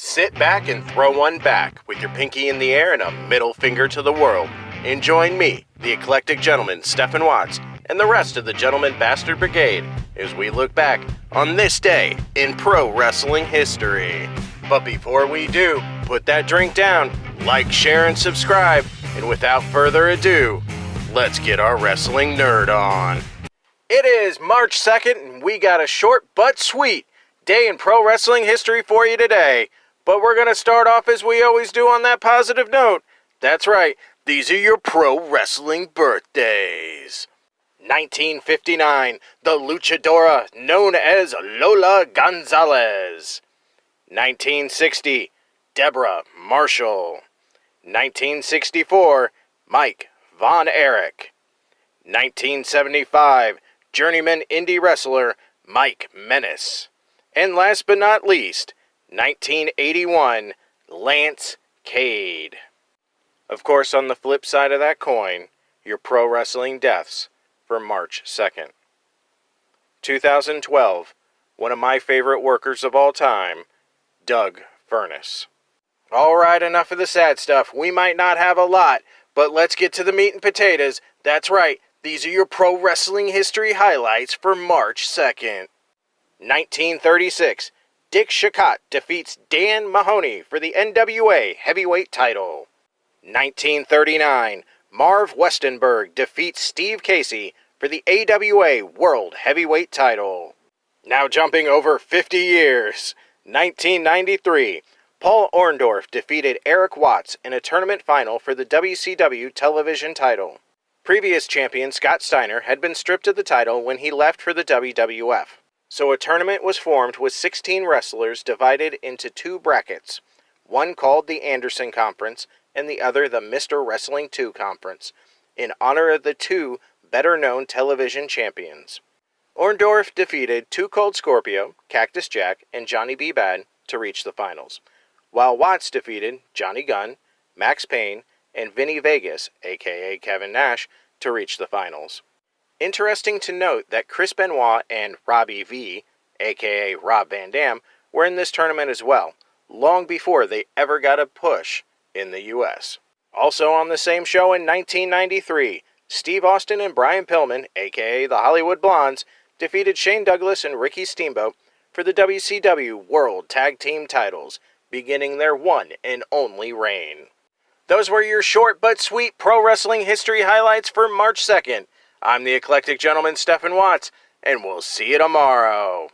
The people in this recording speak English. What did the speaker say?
Sit back and throw one back with your pinky in the air and a middle finger to the world. And join me, the eclectic gentleman Stephen Watts, and the rest of the Gentleman Bastard Brigade as we look back on this day in pro wrestling history. But before we do, put that drink down, like, share, and subscribe, and without further ado, let's get our wrestling nerd on. It is March 2nd, and we got a short but sweet day in pro wrestling history for you today. But we're going to start off as we always do on that positive note. That's right, these are your pro wrestling birthdays. 1959, the luchadora known as Lola Gonzalez. 1960, Deborah Marshall. 1964, Mike Von Erich. 1975, journeyman indie wrestler Mike Menace. And last but not least, 1981, Lance Cade. Of course, on the flip side of that coin, your pro wrestling deaths for March 2nd. 2012, one of my favorite workers of all time, Doug Furnas. Alright, enough of the sad stuff. We might not have a lot, but let's get to the meat and potatoes. That's right, these are your pro wrestling history highlights for March 2nd. 1936, Dick Shakot defeats Dan Mahoney for the NWA Heavyweight title. 1939, Marv Westenberg defeats Steve Casey for the AWA World Heavyweight title. Now jumping over 50 years, 1993, Paul Orndorff defeated Eric Watts in a tournament final for the WCW television title. Previous champion Scott Steiner had been stripped of the title when he left for the WWF. So a tournament was formed with 16 wrestlers divided into two brackets, one called the Anderson Conference and the other the Mr. Wrestling 2 Conference, in honor of the two better-known television champions. Orndorff defeated Too Cold Scorpio, Cactus Jack, and Johnny B. Bad to reach the finals, while Watts defeated Johnny Gunn, Max Payne, and Vinny Vegas, aka Kevin Nash, to reach the finals. Interesting to note that Chris Benoit and Robbie V, aka Rob Van Dam, were in this tournament as well, long before they ever got a push in the US. Also on the same show in 1993, Steve Austin and Brian Pillman, aka the Hollywood Blondes, defeated Shane Douglas and Ricky Steamboat for the WCW World Tag Team titles, beginning their one and only reign. Those were your short but sweet pro wrestling history highlights for March 2nd. I'm the eclectic gentleman Stephen Watts, and we'll see you tomorrow.